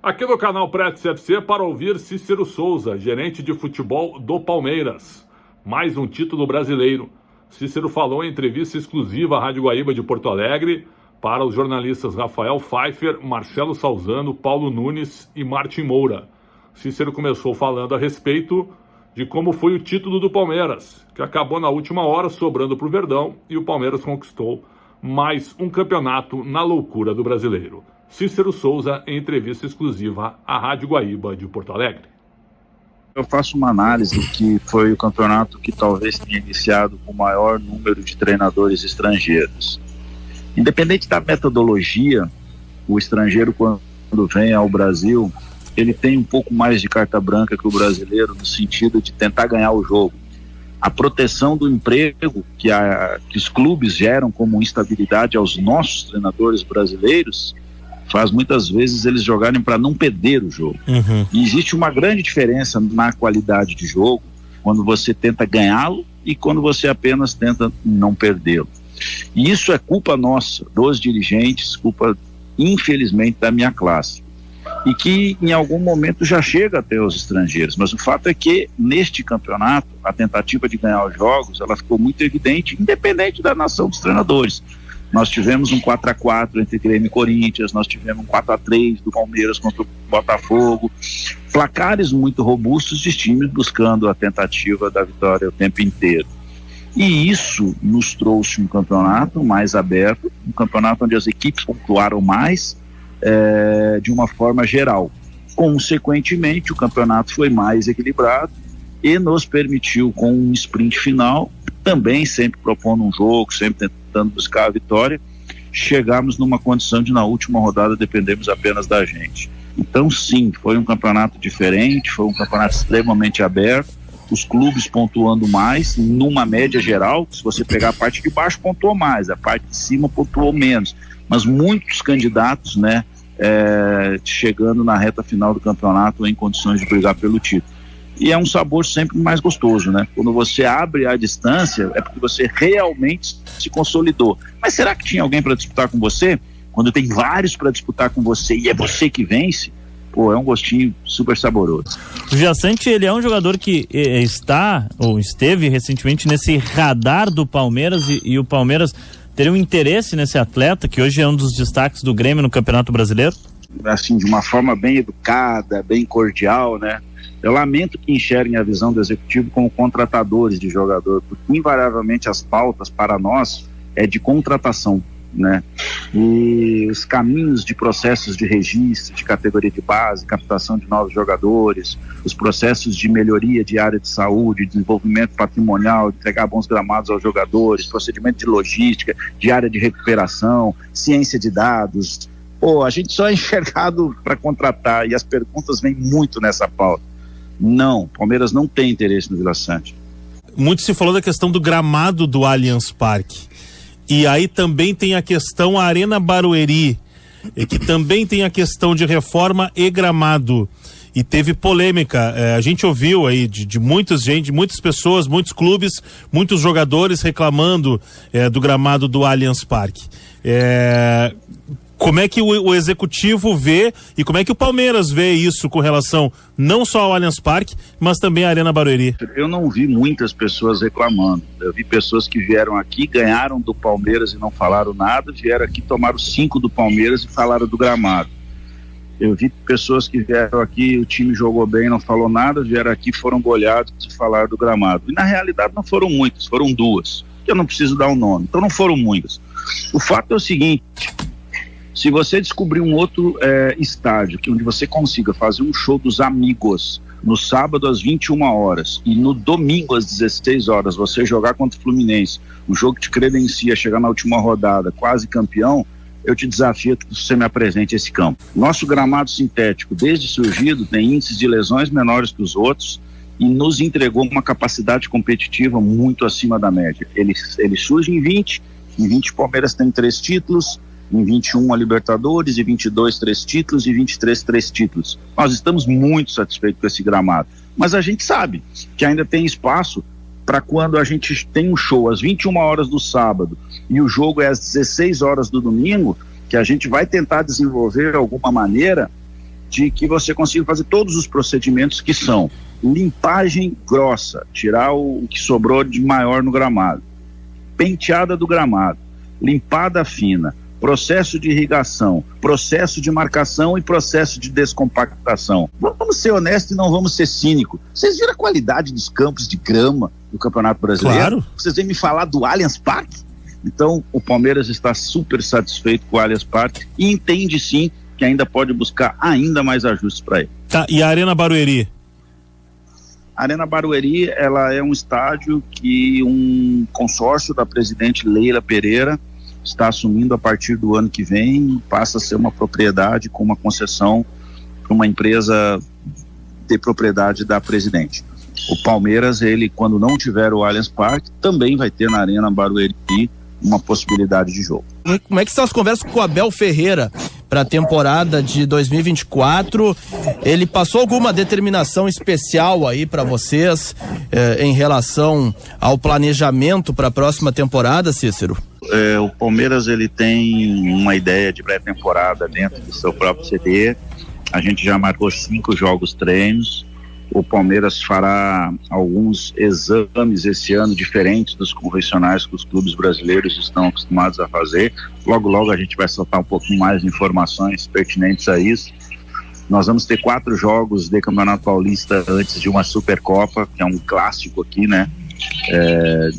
Aqui no canal Pretos FC para ouvir Cícero Souza, gerente de futebol do Palmeiras. Mais um título brasileiro. Cícero falou em entrevista exclusiva à Rádio Guaíba de Porto Alegre para os jornalistas Rafael Pfeiffer, Marcelo Salzano, Paulo Nunes e Martin Moura. Cícero começou falando a respeito de como foi o título do Palmeiras, que acabou na última hora sobrando para o Verdão e o Palmeiras conquistou mais um campeonato na loucura do brasileiro. Cícero Souza em entrevista exclusiva à Rádio Guaíba de Porto Alegre. Eu faço uma análise que foi o campeonato que talvez tenha iniciado com o maior número de treinadores estrangeiros. Independente da metodologia, o estrangeiro quando vem ao Brasil, ele tem um pouco mais de carta branca que o brasileiro no sentido de tentar ganhar o jogo. A proteção do emprego que os clubes geram como instabilidade aos nossos treinadores brasileiros faz muitas vezes eles jogarem para não perder o jogo. E existe uma grande diferença na qualidade de jogo quando você tenta ganhá-lo e quando você apenas tenta não perdê-lo. E isso é culpa nossa, dos dirigentes, culpa infelizmente da minha classe. E que em algum momento já chega até os estrangeiros, mas o fato é que neste campeonato a tentativa de ganhar os jogos ela ficou muito evidente, independente da nação dos treinadores. Nós tivemos um 4-4 entre Grêmio e Corinthians, nós tivemos um 4-3 do Palmeiras contra o Botafogo, placares muito robustos de times buscando a tentativa da vitória o tempo inteiro. E isso nos trouxe um campeonato mais aberto, um campeonato onde as equipes pontuaram mais de uma forma geral. Consequentemente, o campeonato foi mais equilibrado e nos permitiu, com um sprint final, também sempre propondo um jogo, sempre tentando buscar a vitória, chegarmos numa condição de na última rodada dependermos apenas da gente. Então sim, foi um campeonato diferente, foi um campeonato extremamente aberto, os clubes pontuando mais, numa média geral, se você pegar a parte de baixo pontuou mais, a parte de cima pontuou menos, mas muitos candidatos, chegando na reta final do campeonato em condições de brigar pelo título. E é um sabor sempre mais gostoso, né? Quando você abre a distância, é porque você realmente se consolidou. Mas será que tinha alguém para disputar com você? Quando tem vários para disputar com você e é você que vence, pô, é um gostinho super saboroso. O Giassante, ele é um jogador que está, ou esteve recentemente nesse radar do Palmeiras e o Palmeiras teria um interesse nesse atleta, que hoje é um dos destaques do Grêmio no Campeonato Brasileiro? Assim, de uma forma bem educada, bem cordial, né? Eu lamento que enxerguem a visão do executivo como contratadores de jogador, porque invariavelmente as pautas para nós é de contratação, né? E os caminhos de processos de registro, de categoria de base, captação de novos jogadores, os processos de melhoria de área de saúde, desenvolvimento patrimonial, de entregar bons gramados aos jogadores, procedimento de logística, de área de recuperação, ciência de dados. Pô, a gente só é enxergado para contratar e as perguntas vêm muito nessa pauta. Não, Palmeiras não tem interesse no Vila Sante. Muito se falou da questão do gramado do Allianz Parque. E aí também tem a questão Arena Barueri, que também tem a questão de reforma e gramado. E teve polêmica, a gente ouviu aí de muitas pessoas, muitos clubes, muitos jogadores reclamando do gramado do Allianz Parque. Como é que o executivo vê e como é que o Palmeiras vê isso com relação não só ao Allianz Parque, mas também à Arena Barueri? Eu não vi muitas pessoas reclamando. Eu vi pessoas que vieram aqui, ganharam do Palmeiras e não falaram nada, vieram aqui, tomaram 5 do Palmeiras e falaram do gramado. Eu vi pessoas que vieram aqui, o time jogou bem, não falou nada, vieram aqui, foram goleados e falaram do gramado. E na realidade não foram muitas, foram 2. Eu não preciso dar um nome, então não foram muitas. O fato é o seguinte: se você descobrir um outro estádio onde você consiga fazer um show dos amigos no sábado às 21 horas e no domingo às 16 horas você jogar contra o Fluminense, um jogo que te credencia a chegar na última rodada quase campeão, eu te desafio que você me apresente esse campo. Nosso gramado sintético, desde surgido, tem índices de lesões menores que os outros e nos entregou uma capacidade competitiva muito acima da média. Ele surge em 20 o Palmeiras tem 3 títulos, em 21 a Libertadores, em 22 3 títulos e 23 3 títulos. Nós estamos muito satisfeitos com esse gramado, mas a gente sabe que ainda tem espaço para quando a gente tem um show às 21 horas do sábado e o jogo é às 16 horas do domingo, que a gente vai tentar desenvolver de alguma maneira de que você consiga fazer todos os procedimentos que são limpagem grossa, tirar o que sobrou de maior no gramado, penteada do gramado, limpada fina, processo de irrigação, processo de marcação e processo de descompactação. Vamos ser honestos e não vamos ser cínicos. Vocês viram a qualidade dos campos de grama do Campeonato Brasileiro? Claro. Vocês vêm me falar do Allianz Parque? Então, o Palmeiras está super satisfeito com o Allianz Parque e entende sim que ainda pode buscar ainda mais ajustes para ele. Tá, e a Arena Barueri? A Arena Barueri, ela é um estádio que um consórcio da presidente Leila Pereira está assumindo a partir do ano que vem, passa a ser uma propriedade com uma concessão para uma empresa de propriedade da presidente. O Palmeiras, ele, quando não tiver o Allianz Parque, também vai ter na Arena Barueri uma possibilidade de jogo. Como é que estão as conversas com o Abel Ferreira para a temporada de 2024? Ele passou alguma determinação especial aí para vocês em relação ao planejamento para a próxima temporada, Cícero? O Palmeiras, ele tem uma ideia de pré-temporada dentro do seu próprio CT. A gente já marcou 5 jogos treinos. O Palmeiras fará alguns exames esse ano diferentes dos convencionais que os clubes brasileiros estão acostumados a fazer. Logo, logo a gente vai soltar um pouquinho mais de informações pertinentes a isso. Nós vamos ter 4 jogos de Campeonato Paulista antes de uma Supercopa, que é um clássico aqui, né?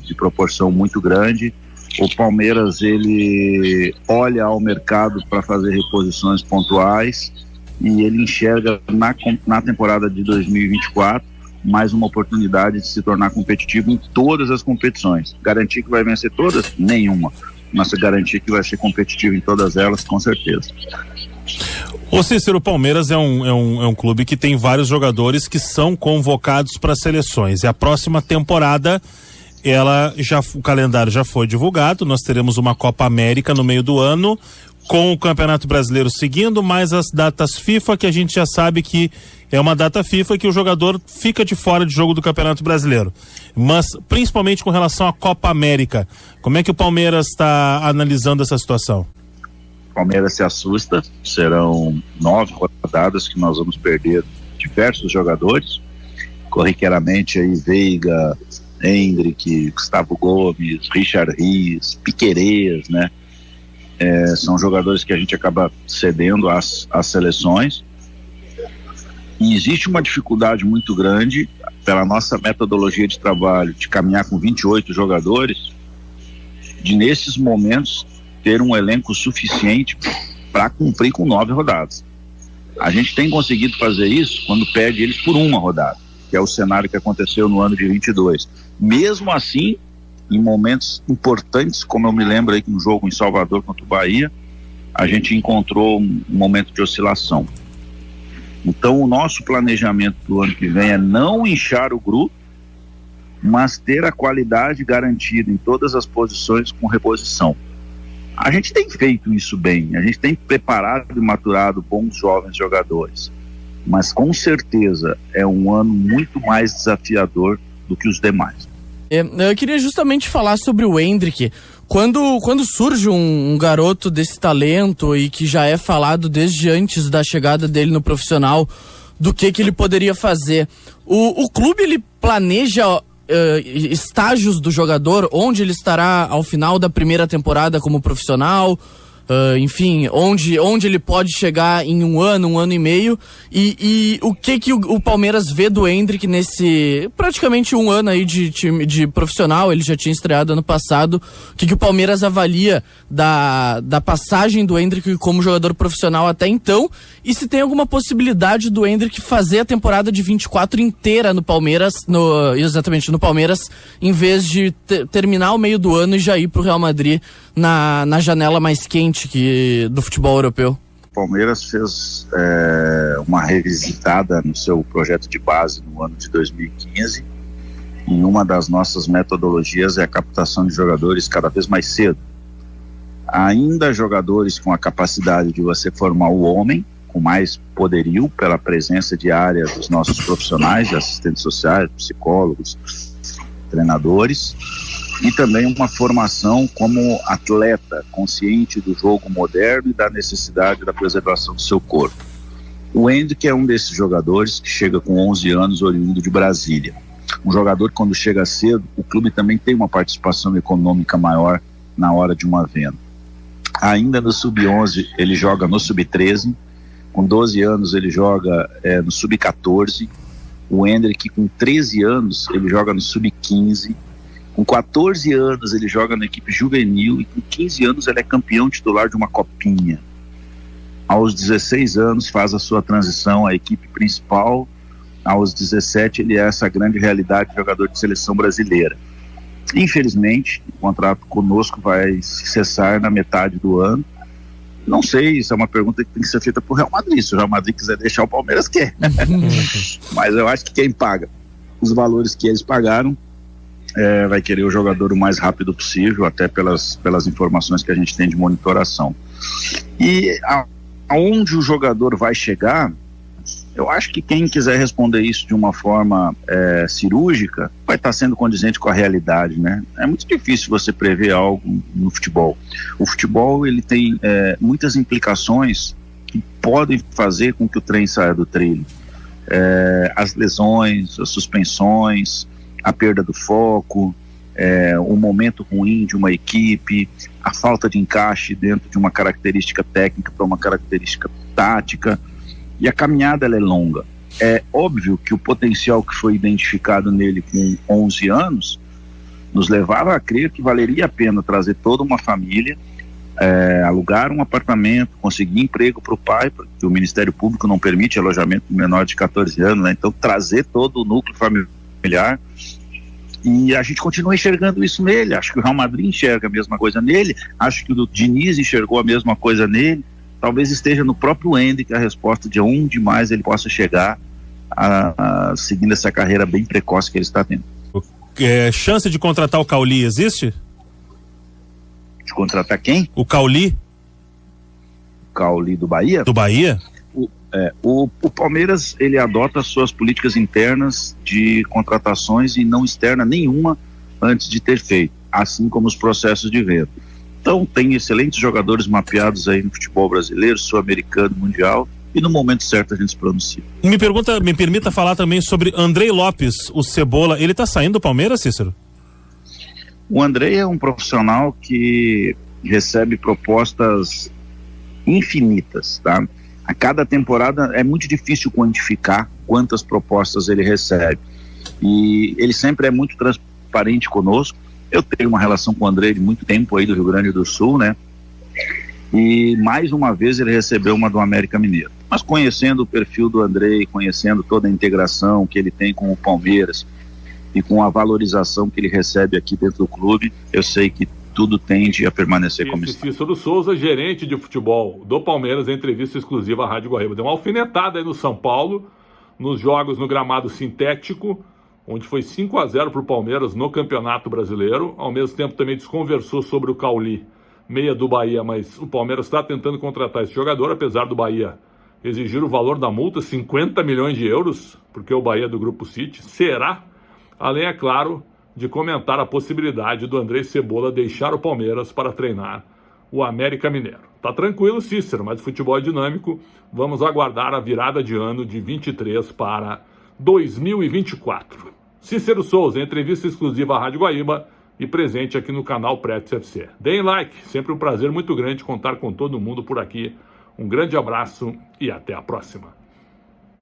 De proporção muito grande. O Palmeiras, ele olha ao mercado para fazer reposições pontuais e ele enxerga na temporada de 2024 mais uma oportunidade de se tornar competitivo em todas as competições. Garantir que vai vencer todas? Nenhuma. Mas garantir que vai ser competitivo em todas elas, com certeza. Ô Cícero, o Palmeiras é um clube que tem vários jogadores que são convocados para seleções, e a próxima temporada o calendário já foi divulgado. Nós teremos uma Copa América no meio do ano, com o Campeonato Brasileiro seguindo, mais as datas FIFA, que a gente já sabe que é uma data FIFA que o jogador fica de fora de jogo do Campeonato Brasileiro. Mas, principalmente com relação à Copa América, como é que o Palmeiras está analisando essa situação? O Palmeiras se assusta, serão 9 rodadas que nós vamos perder diversos jogadores, corriqueiramente aí Veiga, Hendrick, Gustavo Gomes, Richard Rios, Piquerez, né? São jogadores que a gente acaba cedendo às seleções, e existe uma dificuldade muito grande pela nossa metodologia de trabalho de caminhar com 28 jogadores, de nesses momentos ter um elenco suficiente para cumprir com 9 rodadas. A gente tem conseguido fazer isso quando perde eles por uma rodada, que é o cenário que aconteceu no ano de 22. Mesmo assim, em momentos importantes, como eu me lembro aí que no jogo em Salvador contra o Bahia, a gente encontrou um momento de oscilação. Então o nosso planejamento do ano que vem é não inchar o grupo, mas ter a qualidade garantida em todas as posições com reposição. A gente tem feito isso bem, a gente tem preparado e maturado bons jovens jogadores, mas com certeza é um ano muito mais desafiador do que os demais. Eu queria justamente falar sobre o Hendrick. Quando surge um garoto desse talento e que já é falado desde antes da chegada dele no profissional do que ele poderia fazer, o clube ele planeja estágios do jogador, onde ele estará ao final da primeira temporada como profissional, enfim, onde ele pode chegar em um ano e meio, e o que o Palmeiras vê do Hendrick nesse praticamente um ano aí de time de profissional. Ele já tinha estreado ano passado. O que o Palmeiras avalia da passagem do Hendrick como jogador profissional até então, e se tem alguma possibilidade do Hendrick fazer a temporada de 24 inteira no Palmeiras, exatamente no Palmeiras, em vez de terminar o meio do ano e já ir pro Real Madrid na janela mais quente do futebol europeu. O Palmeiras fez uma revisitada no seu projeto de base no ano de 2015, e uma das nossas metodologias é a captação de jogadores cada vez mais cedo. Ainda jogadores com a capacidade de você formar o homem, com mais poderio pela presença diária dos nossos profissionais, de assistentes sociais, psicólogos, treinadores, e também uma formação como atleta, consciente do jogo moderno e da necessidade da preservação do seu corpo. O Hendrick é um desses jogadores que chega com 11 anos, oriundo de Brasília. Um jogador que, quando chega cedo, o clube também tem uma participação econômica maior na hora de uma venda. Ainda no sub-11 ele joga no sub-13, com 12 anos ele joga no sub-14, o Hendrick com 13 anos ele joga no sub-15, com 14 anos ele joga na equipe juvenil e com 15 anos ele é campeão titular de uma copinha. Aos 16 anos faz a sua transição à equipe principal, aos 17 ele é essa grande realidade de jogador de seleção brasileira. Infelizmente, o contrato conosco vai cessar na metade do ano. Não sei, isso é uma pergunta que tem que ser feita para o Real Madrid. Se o Real Madrid quiser deixar, o Palmeiras quer. Mas eu acho que quem paga os valores que eles pagaram vai querer o jogador o mais rápido possível, até pelas informações que a gente tem de monitoração. E aonde o jogador vai chegar, eu acho que quem quiser responder isso de uma forma cirúrgica vai estar sendo condizente com a realidade, né? É muito difícil você prever algo no futebol. O futebol ele tem muitas implicações que podem fazer com que o trem saia do trilho. As lesões, as suspensões, a perda do foco, o momento ruim de uma equipe, a falta de encaixe dentro de uma característica técnica para uma característica tática. E a caminhada ela é longa. É óbvio que o potencial que foi identificado nele com 11 anos nos levava a crer que valeria a pena trazer toda uma família, alugar um apartamento, conseguir emprego para o pai, porque o Ministério Público não permite alojamento de menor de 14 anos, né? Então trazer todo o núcleo familiar. E a gente continua enxergando isso nele. Acho que o Real Madrid enxerga a mesma coisa nele, acho que o Diniz enxergou a mesma coisa nele. Talvez esteja no próprio Hendrick a resposta de onde mais ele possa chegar seguindo essa carreira bem precoce que ele está tendo. Chance de contratar o Cauli existe? De contratar quem? O Cauli. O Cauli do Bahia? Do Bahia? O Palmeiras ele adota as suas políticas internas de contratações e não externa nenhuma antes de ter feito, assim como os processos de venda. Então tem excelentes jogadores mapeados aí no futebol brasileiro, sul-americano, mundial, e no momento certo a gente se pronuncia. Me permita falar também sobre Andrei Lopes, o Cebola. Ele está saindo do Palmeiras, Cícero? O Andrei é um profissional que recebe propostas infinitas, tá? A cada temporada é muito difícil quantificar quantas propostas ele recebe. E ele sempre é muito transparente conosco. Eu tenho uma relação com o Andrei de muito tempo aí do Rio Grande do Sul, né? E mais uma vez ele recebeu uma do América Mineiro. Mas conhecendo o perfil do Andrei, conhecendo toda a integração que ele tem com o Palmeiras e com a valorização que ele recebe aqui dentro do clube, eu sei que tudo tende a permanecer como está. Cícero Souza, gerente de futebol do Palmeiras, em entrevista exclusiva à Rádio Guaíba. Deu uma alfinetada aí no São Paulo, nos jogos no gramado sintético, onde foi 5-0 para o Palmeiras no Campeonato Brasileiro. Ao mesmo tempo também desconversou sobre o Cauli, meia do Bahia, mas o Palmeiras está tentando contratar esse jogador, apesar do Bahia exigir o valor da multa, 50 milhões de euros, porque o Bahia é do Grupo City. Será? Além, é claro, de comentar a possibilidade do Andrei Cebola deixar o Palmeiras para treinar o América Mineiro. Tá tranquilo, Cícero, mas o futebol é dinâmico. Vamos aguardar a virada de ano de 23 para 2024. Cícero Souza, entrevista exclusiva à Rádio Guaíba e presente aqui no canal Pretos FC. Deem like, sempre um prazer muito grande contar com todo mundo por aqui. Um grande abraço e até a próxima.